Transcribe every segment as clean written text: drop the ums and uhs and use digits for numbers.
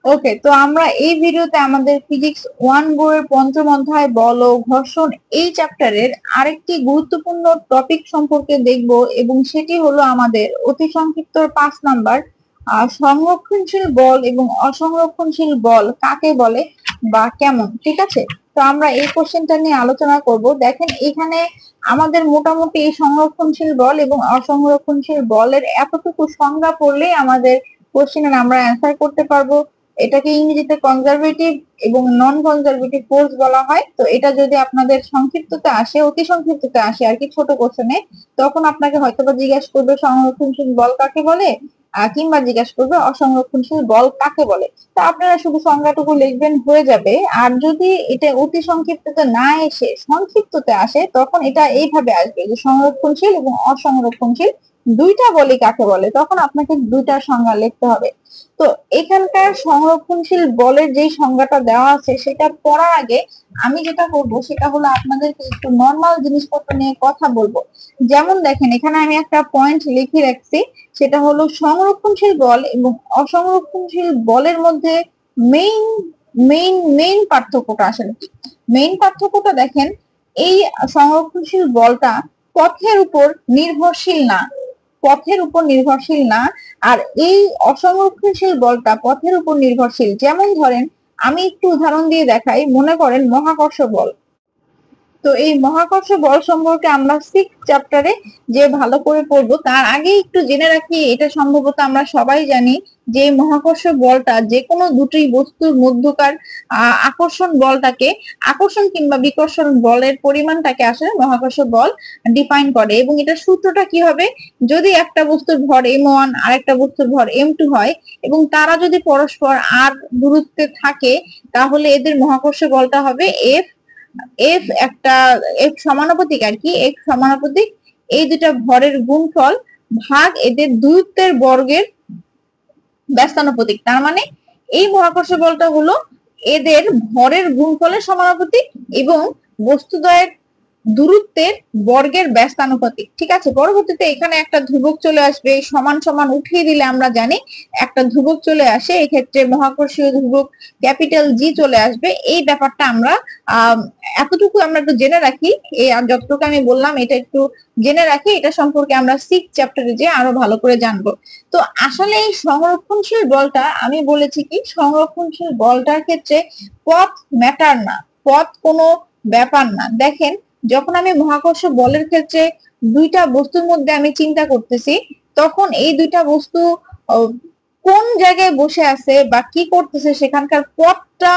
ওকে, তো আমরা এই ভিডিওতে আমাদের ফিজিক্স 1 বইয়ের পঞ্চম অধ্যায় বল ও ঘর্ষণ এই চ্যাপ্টারের আরেকটি গুরুত্বপূর্ণ টপিক সম্পর্কে দেখব, এবং সেটি হলো আমাদের অতি সংক্ষিপ্ত 5 নাম্বার সংরক্ষণশীল বল এবং অসংরক্ষণশীল বল কাকে বলে বা কেমন। ঠিক আছে, তো আমরা এই কোশ্চেনটা নিয়ে আলোচনা করব। দেখেন, এখানে আমাদের মোটামুটি এই সংরক্ষণশীল বল এবং অসংরক্ষণশীল বলের এতটুকু সংজ্ঞা পড়লেই আমাদের কোশ্চেনের আমরা অ্যান্সার করতে পারবো। এটাকে ইংরেজিতে কনজারভেটিভ এবং নন কনজারভেটিভ ফোর্স বলা হয়। তো এটা যদি আপনাদের সংক্ষিপ্ততে আসে, অতি সংক্ষিপ্ততে আসে আর কি, ছোট কোশ্চেনে, তখন আপনাকে হয়তোবা জিজ্ঞাসা করবে সংরক্ষণশীল বল কাকে বলে, কিংবা জিজ্ঞাসা করবে অসংরক্ষণশীল বল কাকে বলে। তো আপনারা শুধু সংজ্ঞাটুকু লিখবেন, হয়ে যাবে। আর যদি এটা অতি সংক্ষিপ্ততে না এসে সংক্ষিপ্ততে আসে, তখন এটা এইভাবে আসবে যে সংরক্ষণশীল এবং অসংরক্ষণশীল দুইটা বলই কাকে বলে, তখন আপনাকে দুইটার সংজ্ঞা লিখতে হবে। তো এখানকার সংরক্ষণশীল বলের যে সংজ্ঞাটা দেওয়া আছে সেটা পড়ার আগে আমি যেটা করব সেটা হলো আপনাদেরকে একটু নর্মাল জিনিসপত্র নিয়ে কথা বলবো। যেমন দেখেন, এখানে আমি একটা পয়েন্ট লিখে রাখছি, সেটা হলো সংরক্ষণশীল বল এবং অসংরক্ষণশীল বলের মধ্যে মেইন মেইন পার্থক্যটা আসলে কি। মেইন পার্থক্যটা দেখেন, এই সংরক্ষণশীল বলটা পথের উপর নির্ভরশীল না, পথের উপর নির্ভরশীল না। আর এই অসংরক্ষণশীল বলটা পথের উপর নির্ভরশীল। যেমন ধরেন, আমি একটু উদাহরণ দিয়ে দেখাই। মনে করেন মহাকর্ষ বল। তো এই মহাকর্ষ বল সম্পর্কে আমরা 6 চ্যাপ্টারে যে ভালো করে পড়বো, তার আগে একটু জেনে রাখি, এটা সম্ভবত আমরা সবাই জানি যে মহাকর্ষ বলটা যে কোনো দুটি বস্তুর মধ্যকার আকর্ষণ বলটাকে, আকর্ষণ কিংবা বিকর্ষণ বলের পরিমাণটাকে আসলে মহাকর্ষ বল ডিফাইন করে। এবং এটার সূত্রটা কি হবে, যদি একটা বস্তুর ভর m1 আর একটা বস্তুর ভর m2 হয় এবং তারা যদি পরস্পর r দূরত্বে থাকে, তাহলে এদের মহাকর্ষ বলটা হবে F। এফ একটা এফ সমানুপাতিক আর কি, এফ সমানুপাতিক এই দুটা ভরের গুণফল ভাগ এদের দূরত্বের বর্গের ব্যস্তানুপাতিক। তার মানে এই মহাকর্ষ বলটা হলো এদের ভরের গুণফলের সমানুপাতিক এবং বস্তুদ্বয়ের দূরত্বের বর্গের ব্যস্তানুপাতিক। ঠিক আছে, পরবর্তীতে এখানে একটা ধ্রুবক চলে আসবে, সমান সমান উঠিয়ে দিলে আমরা জানি একটা ধ্রুবক চলে আসে, এক্ষেত্রে মহাকর্ষীয় ধ্রুবক ক্যাপিটাল জি চলে আসবে। এই ব্যাপারটা আমরা এতটুকু আমরা একটু জেনে রাখি। এই যতটুকু আমি বললাম এটা একটু জেনে রাখি, এটা সম্পর্কে আমরা 6 চ্যাপ্টারে যে আরো ভালো করে জানবো। তো আসলে এই সংরক্ষণশীল বলটা, আমি বলেছি কি সংরক্ষণশীল বলটার ক্ষেত্রে পথ ম্যাটার না, পথ কোনো ব্যাপার না। দেখেন, যখন আমি মহাকর্ষ বলের ক্ষেত্রে দুইটা বস্তুর মধ্যে আমি চিন্তা করতেছি, তখন এই দুইটা বস্তু কোন জায়গায় বসে আছে বা কি করতেছে সেখানকার পথটা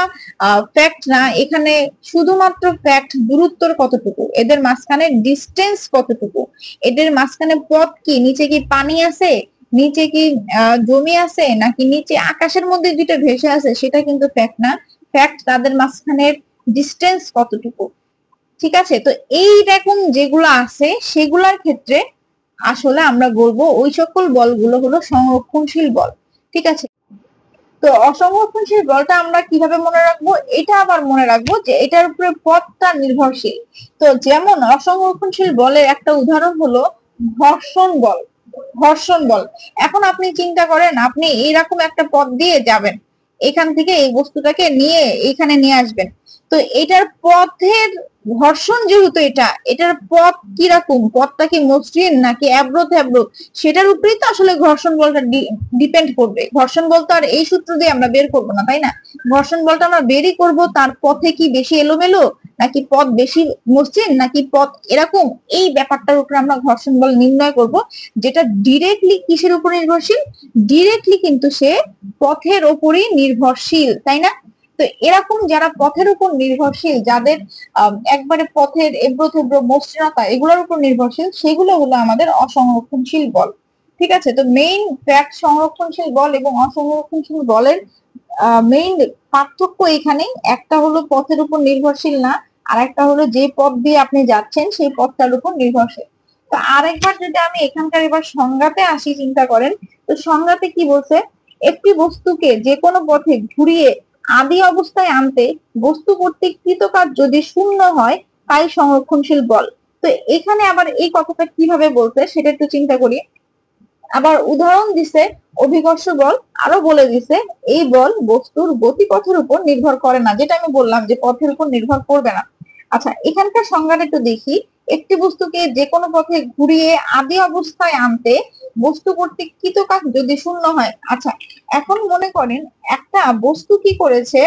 ফ্যাক্ট না। এখানে শুধুমাত্র ফ্যাক্ট দূরত্বর কতটুকু, এদের মাঝখানে ডিস্টেন্স কতটুকু, এদের মাঝখানে পথ কি, নিচে কি পানি আছে, নিচে কি জমি আছে, নাকি নিচে আকাশের মধ্যে দুইটা ভেসে আছে, সেটা কিন্তু ফ্যাক্ট না। ফ্যাক্ট তাদের মাঝখানের ডিস্টেন্স কতটুকু। ঠিক আছে, তো এইরকম যেগুলো আছে সেগুলোর ক্ষেত্রে আসলে আমরা বলবো ওই সকল বলগুলো হলো সংরক্ষণশীল বল। ঠিক আছে, তো অসংরক্ষণশীল বলটা আমরা কিভাবে মনে রাখবো, এটা আবার মনে রাখবো যে এটার উপরে পথটা নির্ভরশীল। তো যেমন অসংরক্ষণশীল বলের একটা উদাহরণ হলো ঘর্ষণ বল। ঘর্ষণ বল, এখন আপনি চিন্তা করেন, আপনি এইরকম একটা পথ দিয়ে যাবেন, এখান থেকে এই বস্তুটাকে নিয়ে এখানে নিয়ে আসবেন। তো এটার পথের ঘর্ষণ যেহেতু এটার পথ কিরকম, পথটা কি মসৃণ নাকি অ্যাব্রো থ্যাব্রো, সেটার উপরেই তো আসলে ঘর্ষণ বলটা ডিপেন্ড করবে। ঘর্ষণ বল তো আর এই সূত্র দিয়ে আমরা বের করবো না, তাই না? ঘর্ষণ বলটা আমরা বেরই করব তার পথে কি বেশি এলোমেলো, নাকি পথ বেশি মসৃণ, নাকি পথ এরকম, এই ব্যাপারটার উপরে আমরা ঘর্ষণ বল নির্ণয় করব। যেটা ডিরেক্টলি কিসের উপর নির্ভরশীল, ডিরেক্টলি কিন্তু সে পথের উপরই নির্ভরশীল, তাই না? তো এরকম যারা পথের উপর নির্ভরশীল, যাদের একবারে পথের এবড়ো থেবড়ো মসৃণতা এগুলোর উপর নির্ভরশীল, সেগুলো হলো আমাদের অসংরক্ষণশীল বল। ঠিক আছে, তো মেইন ফ্যাক্ট সংরক্ষণশীল বল এবং অসংরক্ষণশীল বলের মেইন পার্থক্য এখানেই। একটা হলো পথের উপর নির্ভরশীল না, আর একটা হলো যে পথ দিয়ে আপনি যাচ্ছেন সেই পথটার উপর নির্ভরশীল। তো আরেকবার যদি আমি এখানকার এবার সংজ্ঞাতে আসি, চিন্তা করেন, তো সংজ্ঞাতে কি বলছে, একটি বস্তুকে যে কোনো পথে ঘুরিয়ে আদি অবস্থায় আনতে বস্তু কর্তৃক কৃত কাজ যদি শূন্য হয়, তাই সংরক্ষণশীল বল। তো এখানে আবার এই কথাটা কিভাবে বলছে সেটা একটু চিন্তা করি। আবার উদাহরণ দিছে অভিকর্ষ বল, আরো বলে দিছে এই বল বস্তুর গতিপথের উপর নির্ভর করে না, যেটা আমি বললাম যে পথের উপর নির্ভর করবে না। আচ্ছা, এখানকার সংজ্ঞাটা একটু দেখি। একটি বস্তুকে যে কোনো পথে ঘুরিয়ে আদি অবস্থায় আনতে বস্তু কর্তৃক কৃত কাজ যদি শূন্য হয়। আচ্ছা, এখন মনে করেন একটা বস্তু কি করেছে,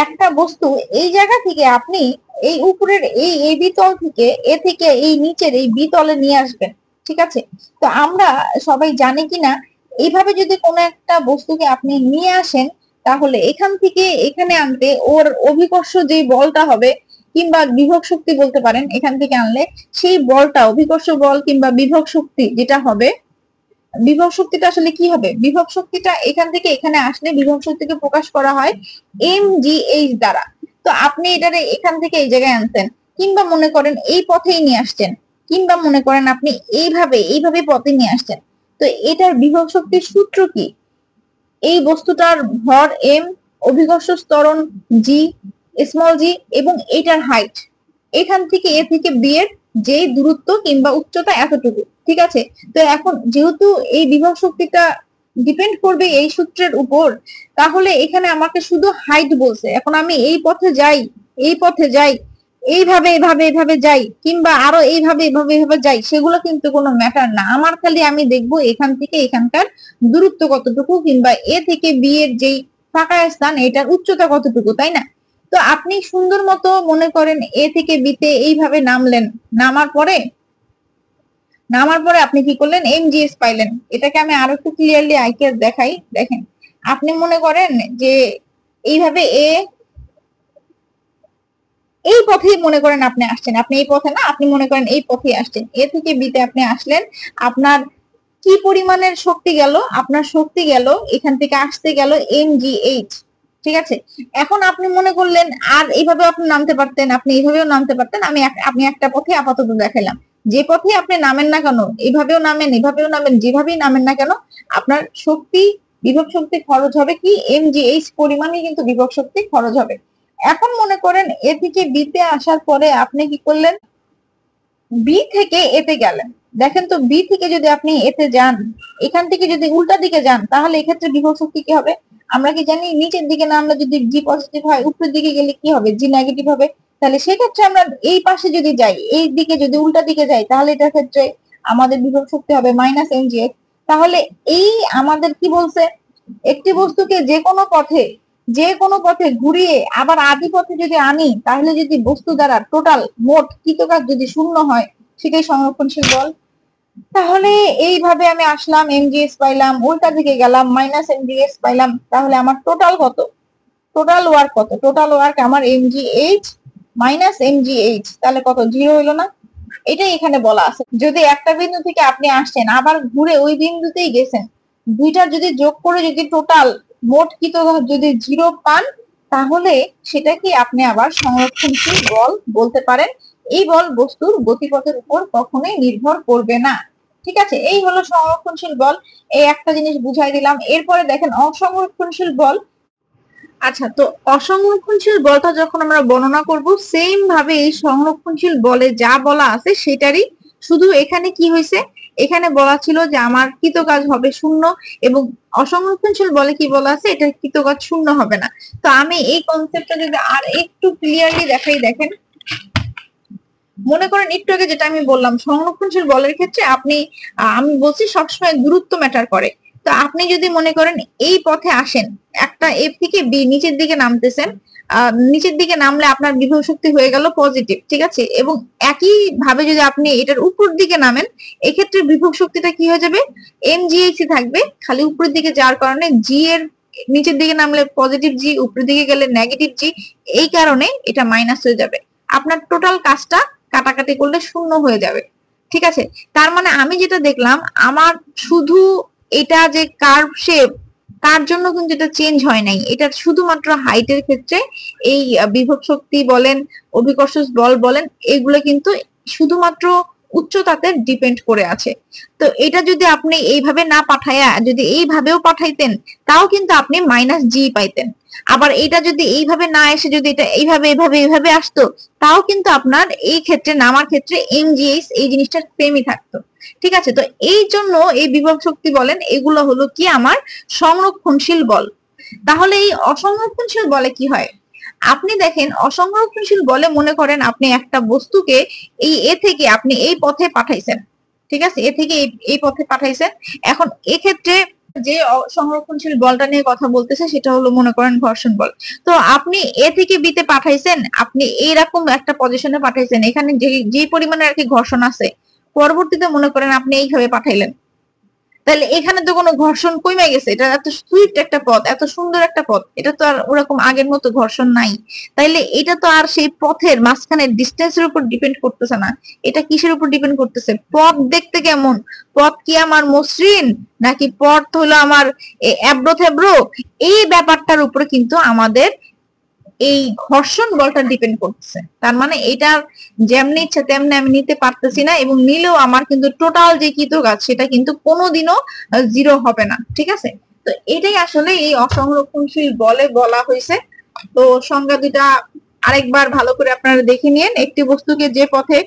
একটা বস্তু এই জায়গা থেকে আপনি এই উপরের এই বি তল থেকে এই নিচের এই বি তলে নিয়ে আসবেন, ঠিক আছে? তো আমরা সবাই জানি কিনা এইভাবে যদি কোনো একটা বস্তুকে আপনি নিয়ে আসেন, তাহলে এখান থেকে এখানে আনতে ওর অভিকর্ষ যে বলটা হবে, কিংবা বিভব শক্তি বলতে পারেন, এখান থেকে আনলে সেই বলটা অভিকর্ষ বল কিংবা বিভব শক্তি যেটা হবে, বিভব শক্তিটা আসলে কি হবে, বিভব শক্তিটা এখান থেকে এখানে আসলে বিভব শক্তিকে প্রকাশ করা হয় mgh দ্বারা। তো আপনি এটারে এখান থেকে এই জায়গায় আনছেন, কিংবা মনে করেন এই পথেই নিয়ে আসছেন, কিংবা মনে করেন আপনি এইভাবে পথে নিয়ে আসছেন। তো এটার বিভব শক্তির সূত্র কি? এই বস্তুটার ভর m, অভিকর্ষ ত্বরণ g, স্মল g, এবং এটার হাইট এখান থেকে এ থেকে বি এর যে দূরত্ব কিংবা উচ্চতা এতটুকু, ঠিক আছে? তো এখন যেহেতু এই বিভব শক্তিটা ডিপেন্ড করবে এই সূত্রের উপর, তাহলে এখানে আমাকে শুধু হাইট বলছে। এখন আমি এই পথে যাই, এই পথে যাই, এইভাবে যাই, কিংবা আরো এইভাবে যাই, সেগুলো কিন্তু কোনো ম্যাটার না। আমার খালি আমি দেখবো এখান থেকে এখানকার দূরত্ব কতটুকু, কিংবা এ থেকে বি এর যেই ফাঁকা স্থান এটার উচ্চতা কতটুকু, তাই না? তো আপনি সুন্দর মতো মনে করেন এ থেকে বি তে এইভাবে নামলেন, নামার পরে আপনি কি করলেন, mgs পাইলেন। এটাকে আমি আরো একটু ক্লিয়ারলি আইকে দেখাই। দেখেন, আপনি মনে করেন যে এইভাবে এই পথেই মনে করেন আপনি আসছেন, আপনি এই পথে না, আপনি মনে করেন এই পথেই আসছেন, এ থেকে বি তে আপনি আসলেন। আপনার কি পরিমাণের শক্তি গেল, আপনার শক্তি গেল এখান থেকে আসতে গেল mgh, ঠিক আছে? এখন আপনি মনে করলেন আর এইভাবে আপনি নামতে পারতেন, আপনি এইভাবেও নামতে পারতেন। আপনি একটা পথে আপাতত দেখাইলাম, যে পথে আপনি নামেন না কেন, এইভাবেও নামেন এভাবেও নামেন, যেভাবেই নামেন না কেন, আপনার শক্তি, বিভব শক্তি খরচ হবে কি mgh পরিমাণে, কিন্তু বিভব শক্তি খরচ হবে। এখন মনে করেন এ থেকে বি তে আসার পরে আপনি কি করলেন, বি থেকে এতে গেলেন। দেখেন তো, বি থেকে যদি আপনি এতে যান, এখান থেকে যদি উল্টা দিকে যান, তাহলে এক্ষেত্রে বিভব শক্তি কি হবে? আমরা কি জানি নিচের দিকে নামলে যদি জি পজিটিভ হয়, উপরের দিকে গেলে কি হবে, জি নেগেটিভ হবে। তাহলে সেক্ষেত্রে আমরা এই পাশে যদি যাই, এই দিকে যদি উল্টা দিকে যাই, তাহলে এটার ক্ষেত্রে আমাদের বিভব শক্তি হবে মাইনাস mgh। তাহলে এই আমাদের কি বলছে, একটি বস্তুকে যে কোনো পথে ঘুরিয়ে আবার আদি পথে যদি আনি, তাহলে যদি বস্তু দ্বারা টোটাল মোট কৃতকাজ যদি শূন্য হয়, সেটাই সংরক্ষণশীল বল। তাহলে এইভাবে আমি আসলাম, mgs পাইলাম, উল্টা দিকে গেলাম, মাইনাস mgs পাইলাম। তাহলে আমার টোটাল কত, টোটাল ওয়ার্ক আমার mgh মাইনাস mgh, তাহলে কত, 0 হইলো না? এটাই এখানে বলা আছে। যদি একটা বিন্দু থেকে আপনি আসছেন আবার ঘুরে ওই বিন্দুতেই গেছেন, দুইটা যদি যোগ করে যদি টোটাল মোট কৃতকাজ যদি 0 পান, তাহলে সেটা কি আপনি আবার সংরক্ষণশীল বল বলতে পারেন। এই বল বস্তুর গতিপথের উপর কখনোই নির্ভর করবে না, ঠিক আছে? এই হলো সংরক্ষণশীল বল। এই একটা জিনিস বুঝাই দিলাম। এরপরে দেখেন অসংরক্ষণশীল বল। আচ্ছা, তো অসংরক্ষণশীল বলটা যখন আমরা বর্ণনা করব, সেম ভাবে এই সংরক্ষণশীল বলে যা বলা আছে সেটারই, শুধু এখানে কি হয়েছে, এখানে বলা ছিল যে আমার কৃতকাজ হবে শূন্য, এবং অসংরক্ষণশীল বলে কি বলা আছে, এটা কৃতকাজ শূন্য হবে না। তো আমি এই কনসেপ্টটা যদি আর একটু ক্লিয়ারলি দেখাই, দেখেন, মনে করেন একটু আগে যেটা আমি বললাম, সংরক্ষণশীল বলের ক্ষেত্রে আমি বলছি সবসময় দূরত্ব ম্যাটার করে। তো আপনি যদি মনে করেন এই পথে আসেন, একটা এ থেকে বি নিচের দিকে নামতেছেন, নিচের দিকে নামলে আপনার বিভব শক্তি হয়ে গেল পজিটিভ, ঠিক আছে? এবং একই ভাবে যদি আপনি এটার উপর দিকে নামেন, এক্ষেত্রে বিভব শক্তিটা কি হয়ে যাবে, mgh থাকবে, খালি উপরের দিকে যাওয়ার কারণে জি এর, নিচের দিকে নামলে পজিটিভ জি, উপরের দিকে গেলে নেগেটিভ জি, এই কারণে এটা মাইনাস হয়ে যাবে। আপনার টোটাল কাজটা কাটাকাটি করলে শূন্য হয়ে যাবে, ঠিক আছে? তার মানে আমি যেটা দেখলাম, আমার শুধু এটা যে কার্ভ শেপ, তার জন্য কিন্তু এটা চেঞ্জ হয় নাই। এটা শুধুমাত্র হাইটের ক্ষেত্রে এই বিভব শক্তি বলেন, অভিকর্ষ বল বলেন, এগুলো কিন্তু শুধুমাত্র উচ্চতাতে ডিপেন্ড করে আছে। তো এটা যদি আপনি এইভাবে না পাঠায়া যদি এইভাবেও পাঠাইতেন, তাও কিন্তু আপনি -g পাইতেন। আবার এটা যদি এইভাবে না এসে যদি এটা এইভাবে এইভাবে এইভাবে আসতো, তাও কিন্তু আপনার এই ক্ষেত্রে নামার ক্ষেত্রে mgh এই জিনিসটা সেমই থাকতো। ঠিক আছে, তো এই জন্য এই বিভব শক্তি বলেন, এগুলো হলো কি আমার সংরক্ষণশীল বল। তাহলে এই অসংরক্ষণশীল বলে কি হয়? আপনি দেখেন, অসংরক্ষণশীল বলে মনে করেন আপনি একটা বস্তুকে এই এ থেকে আপনি এই পথে পাঠাইছেন, ঠিক আছে, এ থেকে এই পথে পাঠাইছেন। এখন এক্ষেত্রে যে সংরক্ষণশীল বলটা নিয়ে কথা বলতেছে সেটা হলো মনে করেন ঘর্ষণ বল। তো আপনি এ থেকে বিতে পাঠাইছেন, আপনি এইরকম একটা পজিশনে পাঠাইছেন, এখানে যে পরিমাণে আর কি ঘর্ষণ আছে, পরবর্তীতে মনে করেন আপনি এইভাবে পাঠাইলেন, তাহলে এখানে তো কোনো ঘর্ষণ কমে গেছে। এটা এত সুইফট একটা পথ, এত সুন্দর একটা পথ, এটা তো আর ওরকম আগের মতো ঘর্ষণ নাই। তাইলে এটা তো আর সেই পথের মাঝখানে ডিস্টেন্সের উপর ডিপেন্ড করতেছে না। এটা কিসের উপর ডিপেন্ড করতেছে? পথ দেখতে কেমন, পথ কি আমার মসৃণ নাকি পথ হলো আমার এবড়ো থেবড়ো, এই ব্যাপারটার উপরে কিন্তু আমাদের এই ঘর্ষণ বলটা ডিপেন্ড করতেছে। তার মানে এটার যেমনি ইচ্ছা তেমনি আমি নিতে পারতেছি না, এবং নিলেও আমার কিন্তু টোটাল যে কৃতঘাত সেটা কিন্তু কোনোদিনও জিরো হবে না। ঠিক আছে, তো এটাই আসলে এই অসংরক্ষণশীল বলে বলা হয়েছে। তো সংজ্ঞা দুটা আরেকবার ভালো করে আপনারা দেখে নিন। একটি বস্তুকে যে পথে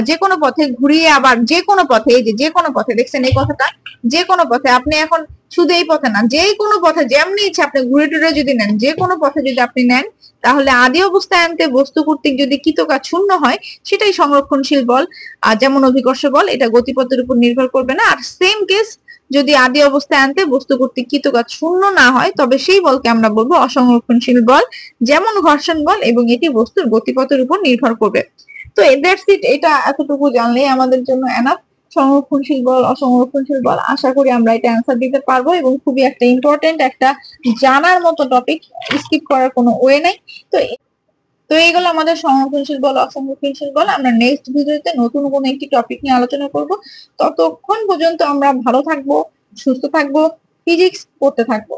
যে কোনো পথে ঘুরিয়ে আবার যে কোনো পথে, এই যে কোনো পথে, দেখছেন এই কথাটা, যে কোনো পথে, আপনি এখন শুধু এই পথে না, যে কোনো পথে যেমনি ইচ্ছা আপনি ঘুরে টুরে যদি নেন, যে কোনো পথে যদি আপনি নেন, তাহলে আদি অবস্থায় আনতে বস্তু কর্তৃক যদি কৃতকাজ শূন্য হয়, সেটাই সংরক্ষণশীল বল। আর যেমন অভিকর্ষ বল, এটা গতিপথের উপর নির্ভর করবে না। আর সেম কেস যদি আদি অবস্থায় আনতে বস্তু কর্তৃক কৃতকাজ শূন্য না হয়, তবে সেই বলকে আমরা বলবো অসংরক্ষণশীল বল, যেমন ঘর্ষণ বল, এবং এটি বস্তুর গতিপথের উপর নির্ভর করবে। তো দ্যাটস ইট, এটা এতটুকু জানলেই আমাদের জন্য এনাফ। সংরক্ষণশীল বল, অসংরক্ষণশীল বল, আশা করি আমরা এটা অ্যান্সার দিতে পারবো, এবং খুবই একটা ইম্পর্টেন্ট একটা জানার মতো টপিক, স্কিপ করার কোনো ওয়ে নাই। তো তো এইগুলো আমাদের সংরক্ষণশীল বল, অসংরক্ষণশীল বল। আমরা নেক্সট ভিডিওতে নতুন কোনো একটি টপিক নিয়ে আলোচনা করব। ততক্ষণ পর্যন্ত আমরা ভালো থাকবো, সুস্থ থাকবো, ফিজিক্স পড়তে থাকবো।